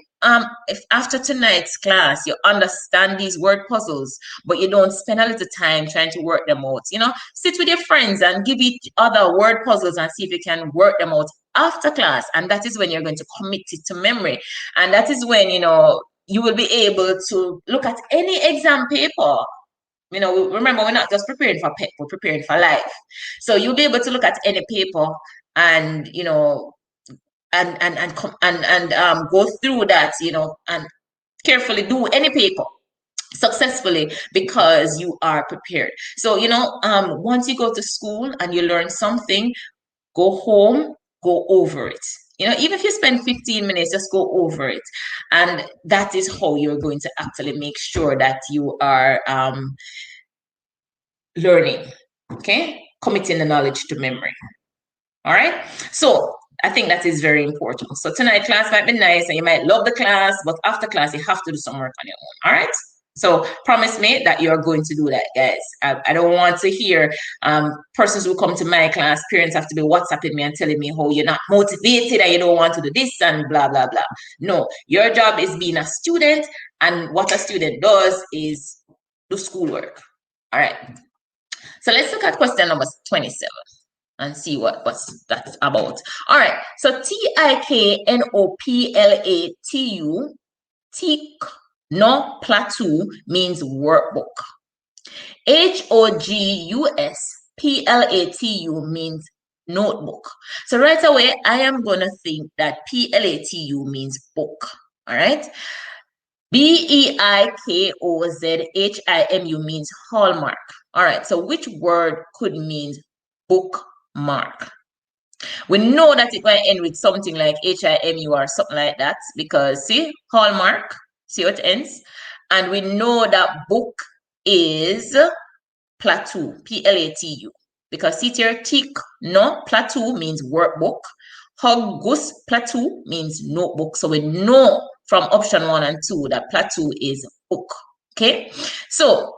if after tonight's class you understand these word puzzles, but you don't spend a little time trying to work them out, sit with your friends and give each other word puzzles and see if you can work them out after class. And that is when you're going to commit it to memory. And that is when, you will be able to look at any exam paper. Remember, we're not just preparing for PEP, we're preparing for life. So you'll be able to look at any paper and, and go through that, and carefully do any paper successfully because you are prepared. So, once you go to school and you learn something, go home, go over it. Even if you spend 15 minutes, just go over it. And that is how you're going to actually make sure that you are learning, okay? Committing the knowledge to memory. All right. So I think that is very important. So tonight class might be nice and you might love the class, but after class, you have to do some work on your own. All right. So promise me that you're going to do that, guys. I don't want to hear persons who come to my class, parents have to be WhatsApping me and telling me how you're not motivated and you don't want to do this and blah, blah, blah. No, your job is being a student, and what a student does is do schoolwork. All right. So let's look at question number 27 and see what's that about. All right, so TIKNOPLATU, TIKNOPLATU means workbook. HOGUSPLATU means notebook. So right away, I am going to think that PLATU means book. All right. BEIKOZHIMU means hallmark. All right, so which word could mean bookmark? We know that it might end with something like HIMU or something like that because, see, hallmark, see what it ends? And we know that book is plateau, PLATU. Because see here, tick, no, plateau means workbook. Hugus plateau means notebook. So we know from option 1 and 2 that plateau is book. Okay, so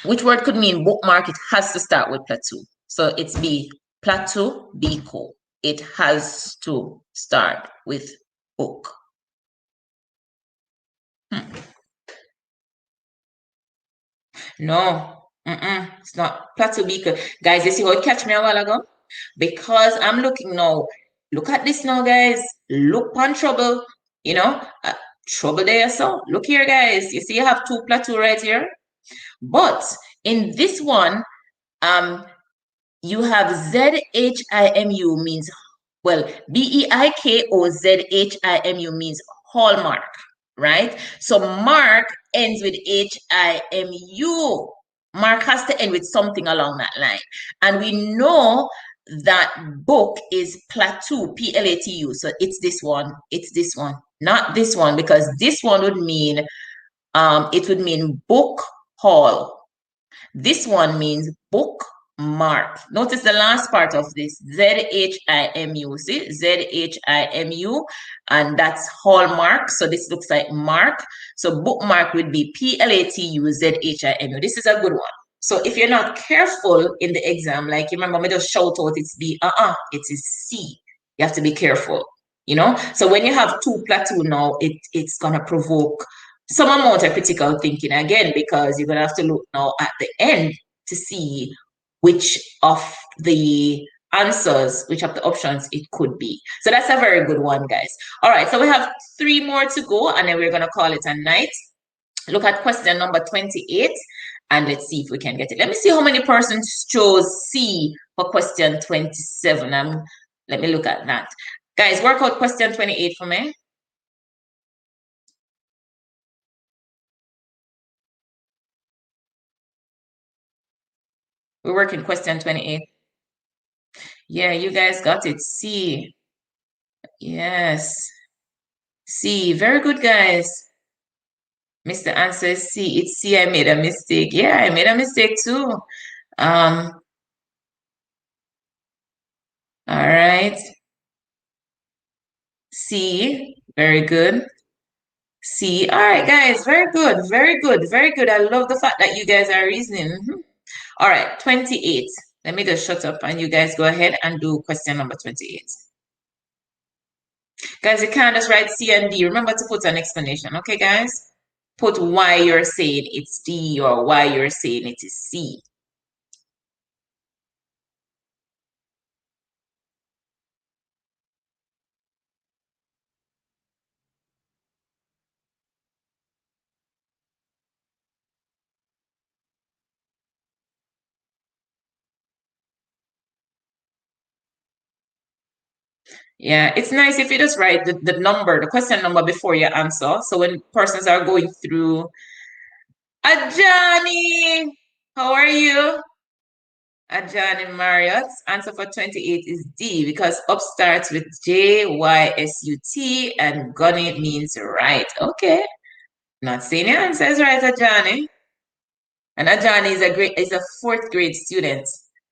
which word could mean bookmark? It has to start with plateau. So it's B, plateau, Biko. It has to start with book. No, it's not plateau Biko. Guys, you see how it catch me a while ago? Because I'm looking now. Look at this now, guys. Look on trouble. Trouble there. So look here, guys. You see, you have 2 plateau right here. But in this one, you have ZHIMU means, well, BEIKOZHIMU means hallmark, right? So mark ends with HIMU. Mark has to end with something along that line. And we know that book is plateau, PLATU. So it's this one, not this one, because this one would mean, it would mean book haul. This one means bookmark. Notice the last part of this, ZHIMU. See, ZHIMU, and that's hallmark. So this looks like mark. So bookmark would be PLATU ZHIMU. This is a good one. So if you're not careful in the exam, like you remember me just shout out it's B, it is C. You have to be careful, So when you have 2 plateau now, it's gonna provoke some amount of critical thinking again, because you're going to have to look now at the end to see which of the answers, which of the options it could be. So that's a very good one, guys. All right, so we have 3 more to go, and then we're going to call it a night. Look at question number 28, and let's see if we can get it. Let me see how many persons chose C for question 27. Let me look at that. Guys, work out question 28 for me. We're working question 28. Yeah, you guys got it. C. Yes. C. Very good, guys. Mr. Answer is C. It's C. I made a mistake. Yeah, I made a mistake too. All right. C. Very good. C. All right, guys. Very good. Very good. Very good. I love the fact that you guys are reasoning. All right, 28. Let me just shut up and you guys go ahead and do question number 28. Guys, you can't just write C and D. Remember to put an explanation, okay, guys? Put why you're saying it's D or why you're saying it is C. Yeah, it's nice if you just write the number, the question number before your answer. So when persons are going through, Ajani, how are you? Ajani Marriott's answer for 28 is D because up starts with Jysut and Gunny means right. Okay. Not saying your answer is right, Ajani. And Ajani is a fourth grade student.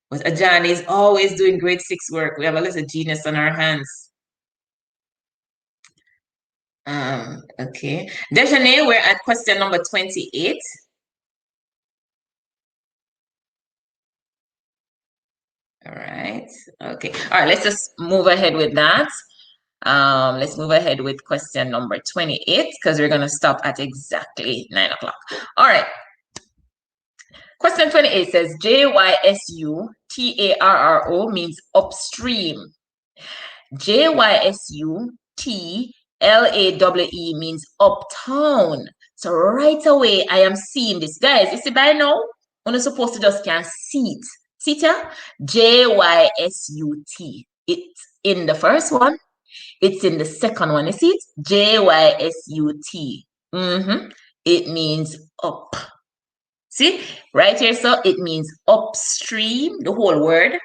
But Ajani is always doing grade six work. We have a little genius on our hands. Okay. Dejane, we're at question number 28. All right. Okay. All right, let's just move ahead with that. Let's move ahead with question number 28 because we're gonna stop at exactly 9 o'clock. All right. Question 28 says JYSUTARRO means upstream. JYSUTLAWE means uptown. So right away, I am seeing this. Guys, you see by now, I'm not supposed to just can see it. See it? JYSUT. It's in the first one. It's in the second one. You see it? JYSUT. It means up. See? Right here, so it means upstream, the whole word.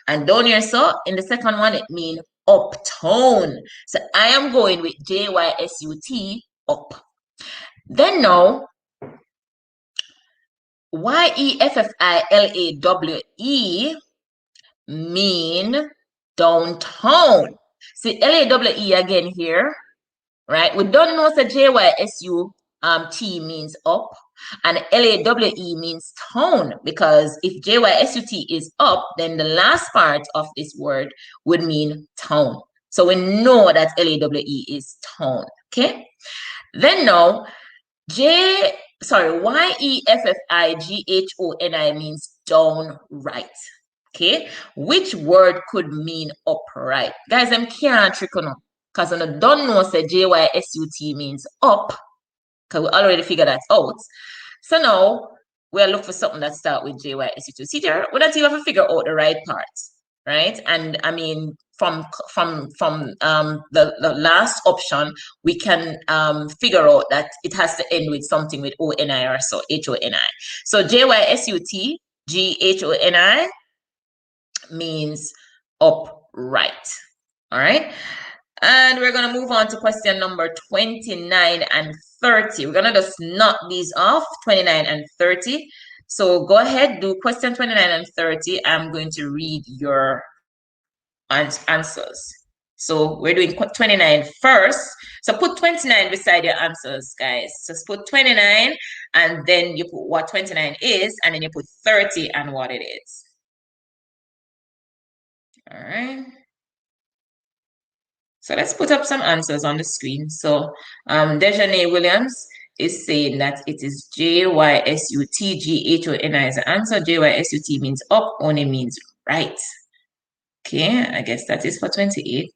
And down here, so in the second one, it means uptown. So I am going with JYSUT, up. Then now, YEFFILAWE mean downtown. See, LAWE again here, right? We don't know that JYSUT means up and LAWE means town because if JYSUT is up, then the last part of this word would mean town. So we know that LAWE is town, okay? Then now, YEFFIGHONI means downright. Okay, which word could mean upright? Guys, I'm can't trick on because I don't know say JYSUT means up because we already figured that out. So now we'll look for something that starts with JYSUT. See there, we don't even have to figure out the right part, right? And I mean, from the last option, we can figure out that it has to end with something with ONI or so, HONI. So JYSUT, GHONI means upright. All right. And we're going to move on to question number 29 and 30. We're going to just knock these off, 29 and 30. So go ahead, do question 29 and 30. I'm going to read your answers. So we're doing 29 first. So put 29 beside your answers, guys. Just put 29 and then you put what 29 is, and then you put 30 and what it is. All right. So let's put up some answers on the screen. So Dejanay Williams is saying that it is JYSUTGHONI is the answer. JYSUT means up, only means right. Okay, I guess that is for 28.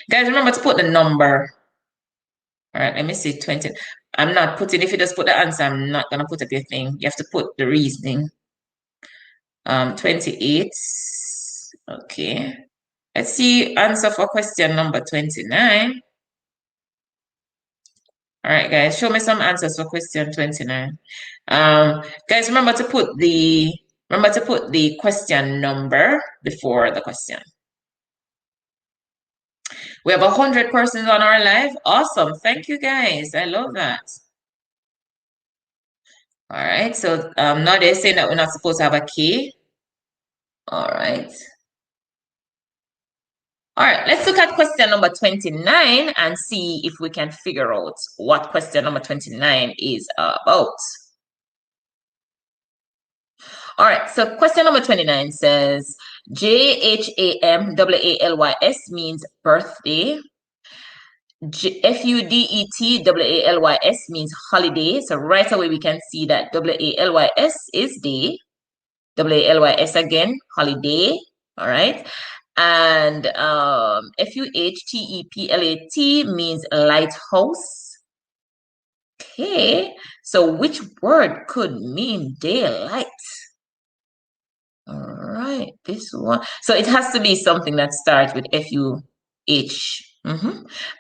Guys, remember to put the number. All right, let me see 20. I'm not putting, if you just put the answer, I'm not going to put up your thing. You have to put the reasoning. 28. Okay. Let's see answer for question number 29. All right, guys, show me some answers for question 29. Guys, remember to put the question number before the question. We have 100 persons on our live. Awesome. Thank you, guys. I love that. All right. So now they're saying that we're not supposed to have a key. All right. All right. Let's look at question number 29 and see if we can figure out what question number 29 is about. All right. So question number 29 says JHAMWALYS means birthday. FUDETWALYS means holiday. So right away we can see that WALYS is day. WALYS again, holiday. All right. And FUHTEPLAT means lighthouse. Okay. So which word could mean daylight? All right. This one. So it has to be something that starts with FUH.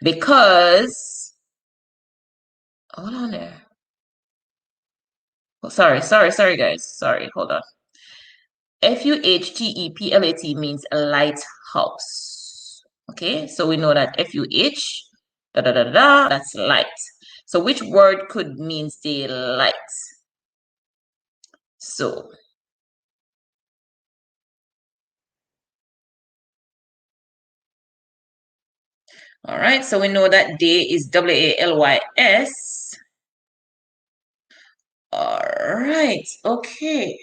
Because hold on there. Oh, sorry, guys. Sorry, hold on. FUHTEPLAT means lighthouse. Okay, so we know that FUH, that's light. So which word could mean daylight? So all right, so we know that day is WALYS. All right, okay.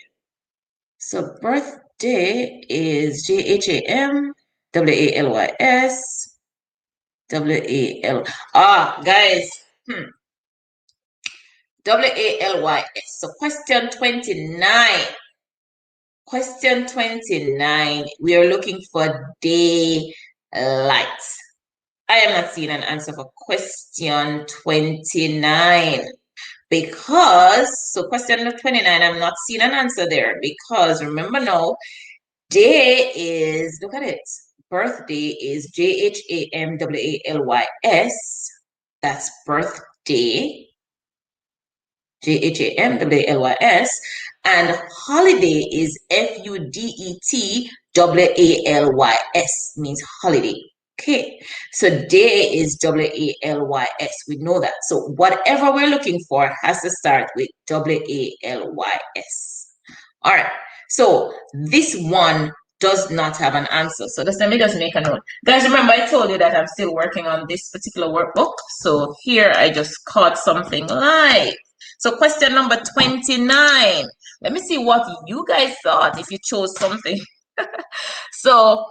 So birthday is JHAM, WALYS, WAL. Guys, WALYS. So question 29. Question 29. We are looking for daylight. I am not seeing an answer for question 29. So question 29, I'm not seeing an answer there because remember now, day is, look at it, birthday is JHAMWALYS. That's birthday, JHAMWALYS. And holiday is FUDETWALYS, means holiday. Okay, so day is WALYS. We know that. So whatever we're looking for has to start with WALYS. All right, so this one does not have an answer. So let me just make a note. Guys, remember I told you that I'm still working on this particular workbook. So here I just caught something live. So question number 29. Let me see what you guys thought if you chose something. So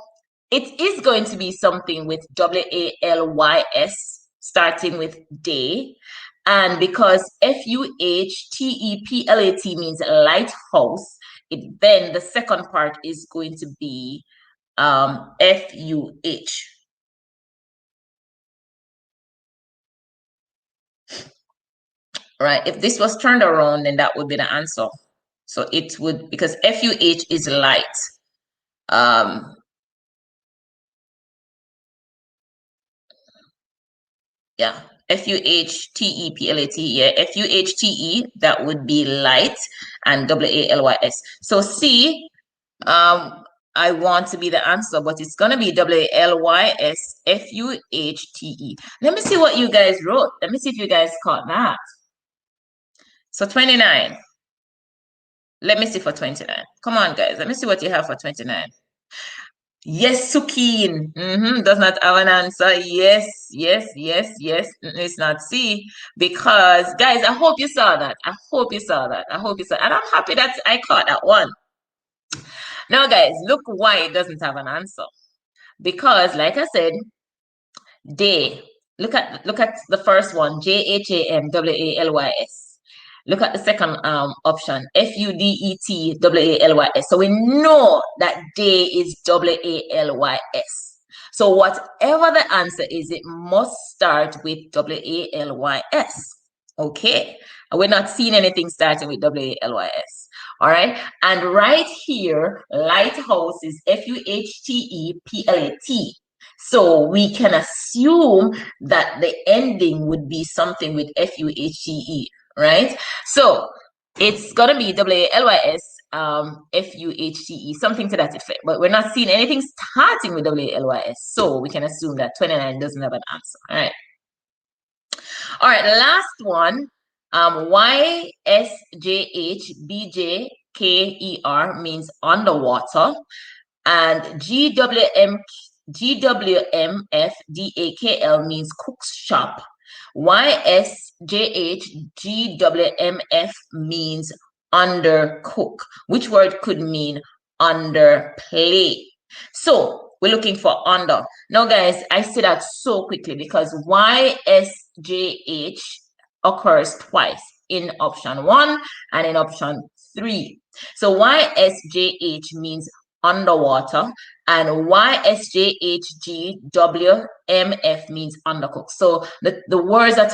it is going to be something with WALYS starting with day. And because FUHTEPLAT means lighthouse, then the second part is going to be FUH. Right? If this was turned around, then that would be the answer. So it would, because FUH is light. Yeah, FUHTEPLAT. Yeah, FUHTE, that would be light, and WALYS. So C, I want to be the answer, but it's gonna be WALYS FUHTE. Let me see what you guys wrote. Let me see if you guys caught that. So 29. Let me see for 29. Come on, guys. Let me see what you have for 29. Yes, Sukeen. Does not have an answer. Yes. It's not C. Because, guys, I hope you saw that. And I'm happy that I caught that one. Now, guys, look why it doesn't have an answer. Because, like I said, day. Look at the first one. JHAMWALYS. Look at the second option, FUDETWALYS. So we know that day is WALYS. So whatever the answer is, it must start with WALYS. Okay, we're not seeing anything starting with WALYS. All right, and right here, lighthouse is FUHTEPLAT. So we can assume that the ending would be something with FUHTE, right? So it's gonna be WALYS FUHTE, something to that effect. But we're not seeing anything starting with WALYS. So we can assume that 29 doesn't have an answer. All right. All right, last one. YSJHBJKER means underwater, and GWMFDAKL means cook's shop. YSJHGWMF means undercook. Which word could mean underplay? So we're looking for under. Now, guys, I say that so quickly because YSJH occurs twice in option 1 and in option 3. So YSJH means underwater, and YSJHGWMF means undercooked. So the words that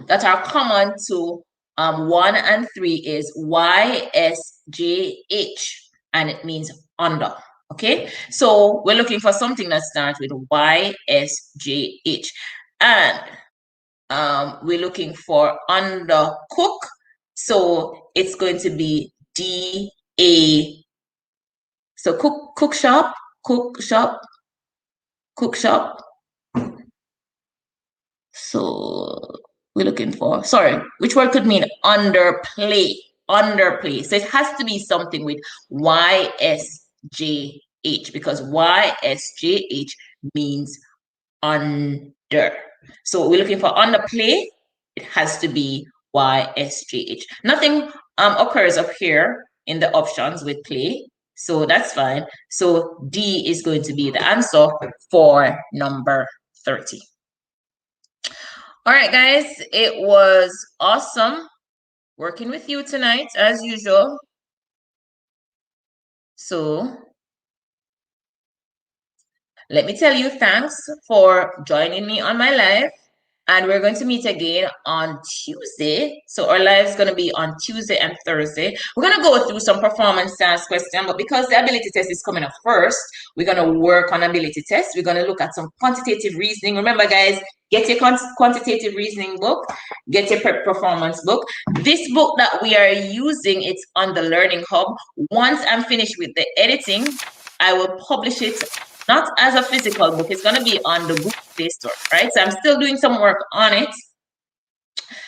are common to 1 and 3 is YSJH, and it means under. Okay, so we're looking for something that starts with YSJH, and we're looking for undercook, so it's going to be DA. So cook shop. So we're looking for, sorry, which word could mean underplay? Underplay. So it has to be something with YSJH, because YSJH means under. So we're looking for underplay. It has to be YSJH. Nothing occurs up here in the options with play, so that's fine. So D is going to be the answer for number 30. All right, guys, it was awesome working with you tonight, as usual. So let me tell you, thanks for joining me on my live. And we're going to meet again on Tuesday. So our live is going to be on Tuesday and Thursday. We're going to go through some performance task questions, but because the ability test is coming up first, we're going to work on ability test. We're going to look at some quantitative reasoning. Remember, guys, get your quantitative reasoning book, get your performance book. This book that we are using, it's on the Learning Hub. Once I'm finished with the editing, I will publish it not as a physical book. It's going to be on the Google Play Store, right? So I'm still doing some work on it.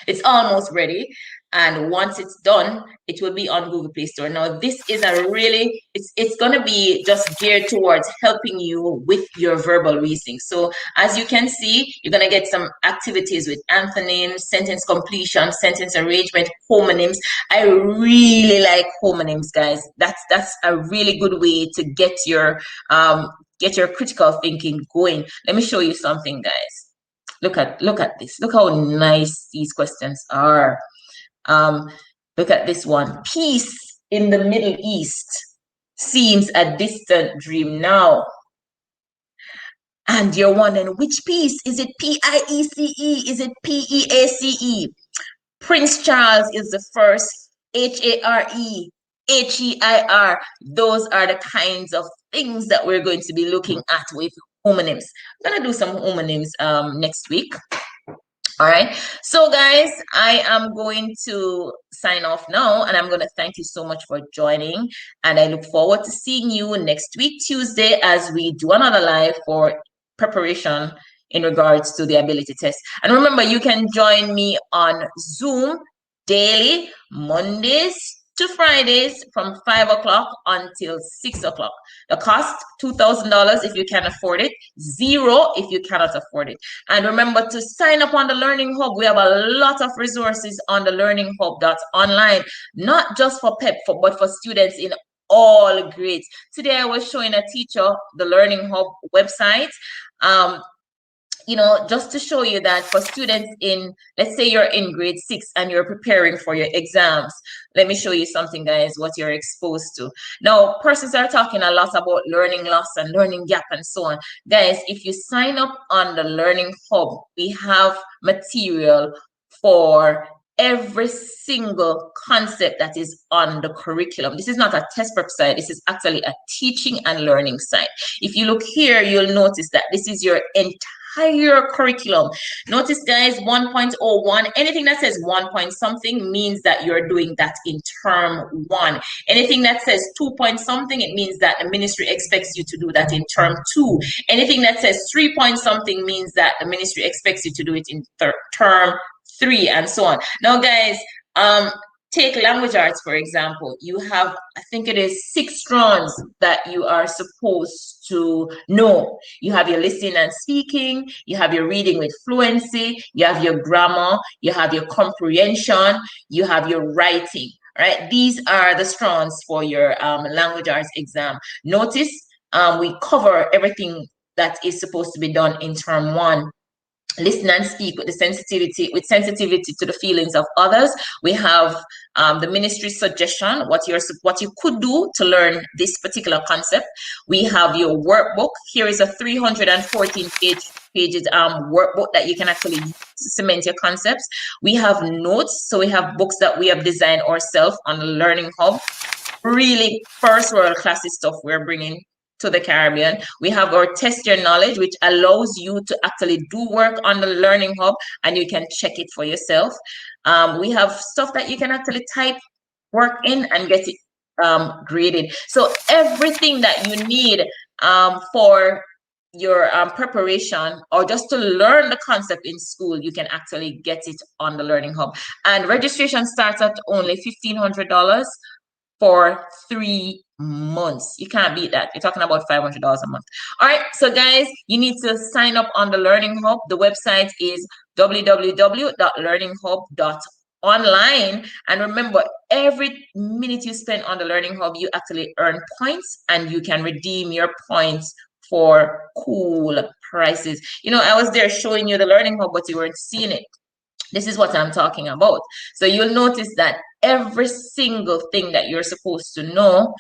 It's almost ready. And once it's done, it will be on Google Play Store. Now, this is a really, it's going to be just geared towards helping you with your verbal reasoning. So as you can see, you're going to get some activities with antonyms, sentence completion, sentence arrangement, homonyms. I really like homonyms, guys. That's a really good way to get your critical thinking going. Let me show you something, guys. Look at this. Look how nice these questions are. Look at this one. Peace in the Middle East seems a distant dream now. And you're wondering, which peace? Is it P-I-E-C-E? Is it P-E-A-C-E? Prince Charles is the first. H-A-R-E. H-E-I-R. Those are the kinds of things that we're going to be looking at with homonyms. I'm going to do some homonyms next week. All right. So, guys, I am going to sign off now, and I'm going to thank you so much for joining. And I look forward to seeing you next week, Tuesday, as we do another live for preparation in regards to the ability test. And remember, you can join me on Zoom daily, Mondays to Fridays from 5 o'clock until 6 o'clock. The cost, $2,000 if you can afford it, $0 if you cannot afford it. And remember to sign up on the Learning Hub. We have a lot of resources on the Learning Hub.online, not just for PEP, but for students in all grades. Today I was showing a teacher the Learning Hub website. Just to show you that for students in, let's say you're in grade 6 and you're preparing for your exams, let me show you something, guys, what you're exposed to. Now, persons are talking a lot about learning loss and learning gap and so on. Guys, if you sign up on the Learning Hub, we have material for every single concept that is on the curriculum. This is not a test prep site. This is actually a teaching and learning site. If you look here, you'll notice that this is your entire curriculum. Notice, guys, 1.01, anything that says 1 point something means that you're doing that in term 1. Anything that says 2 point something, it means that the ministry expects you to do that in term 2. Anything that says 3 point something means that the ministry expects you to do it in term 3, and so on. Now, guys, take language arts, for example. You have, I think it is 6 strands that you are supposed to know. You have your listening and speaking, you have your reading with fluency, you have your grammar, you have your comprehension, you have your writing, right? These are the strands for your language arts exam. Notice we cover everything that is supposed to be done in term 1. Listen and speak with sensitivity to the feelings of others. We have the ministry suggestion, what you could do to learn this particular concept. We have your workbook. Here is a 314 pages workbook that you can actually use to cement your concepts. We have notes, so we have books that we have designed ourselves on the Learning Hub. Really first world classy stuff we're bringing to the Caribbean. We have our Test Your Knowledge, which allows you to actually do work on the Learning Hub and you can check it for yourself. We have stuff that you can actually type work in and get it graded. So everything that you need for your preparation or just to learn the concept in school, you can actually get it on the Learning Hub. And registration starts at only $1,500 for 3 months. You can't beat that. You're talking about $500 a month. All right, so guys, you need to sign up on the Learning Hub. The website is www.learninghub.online. And remember, every minute you spend on the Learning Hub, you actually earn points and you can redeem your points for cool prices. You know, I was there showing you the Learning Hub, but you weren't seeing it. This is what I'm talking about. So you'll notice that every single thing that you're supposed to know,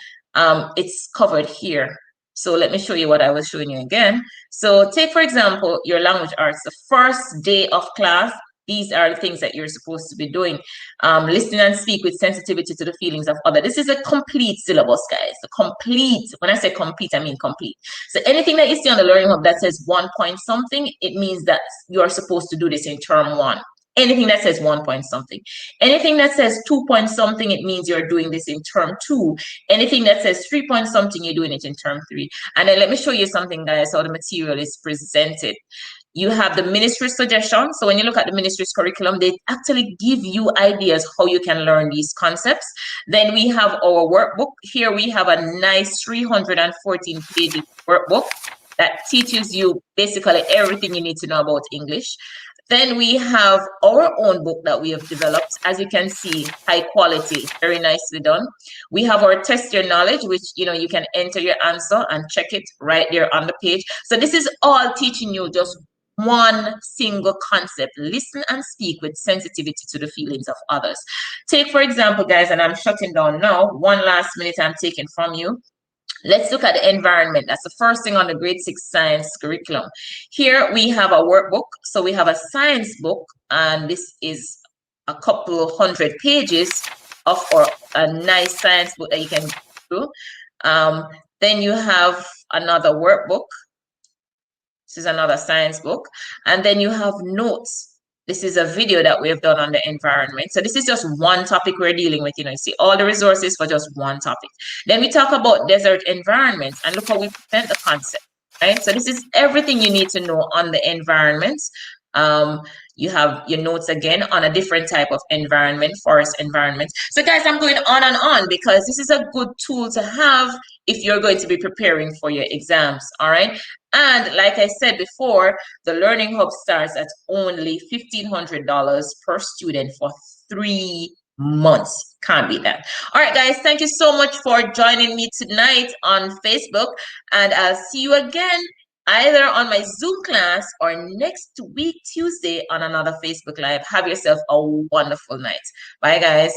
it's covered here. So let me show you what I was showing you again. So take, for example, your language arts, the first day of class. These are the things that you're supposed to be doing. Listen and speak with sensitivity to the feelings of others. This is a complete syllabus, guys. A complete, when I say complete, I mean complete. So anything that you see on the Learning Hub that says 1 point something, it means that you're supposed to do this in term 1. Anything that says 1 point something. Anything that says 2 point something, it means you're doing this in term 2. Anything that says 3 point something, you're doing it in term 3. And then let me show you something, guys, how the material is presented. You have the ministry suggestion. So when you look at the ministry's curriculum, they actually give you ideas how you can learn these concepts. Then we have our workbook. Here we have a nice 314 pages workbook that teaches you basically everything you need to know about English. Then we have our own book that we have developed. As you can see, high quality, very nicely done. We have our Test Your Knowledge, which, you know, you can enter your answer and check it right there on the page. So this is all teaching you just one single concept. Listen and speak with sensitivity to the feelings of others. Take, for example, guys, and I'm shutting down now. One last minute I'm taking from you. Let's look at the environment. That's the first thing on the grade 6 science curriculum. Here we have a workbook. So we have a science book, and this is a couple hundred pages of a nice science book that you can do. Then you have another workbook. This is another science book. And then you have notes. This is a video that we have done on the environment. So this is just one topic we're dealing with. You know, you see all the resources for just one topic. Then we talk about desert environments and look how we present the concept, right? So this is everything you need to know on the environments. You have your notes again on a different type of environment, forest environment. So guys, I'm going on and on because this is a good tool to have if you're going to be preparing for your exams, all right? And like I said before, the Learning Hub starts at only $1,500 per student for 3 months. Can't beat that. All right, guys, thank you so much for joining me tonight on Facebook, and I'll see you again either on my Zoom class or next week, Tuesday, on another Facebook Live. Have yourself a wonderful night. Bye, guys.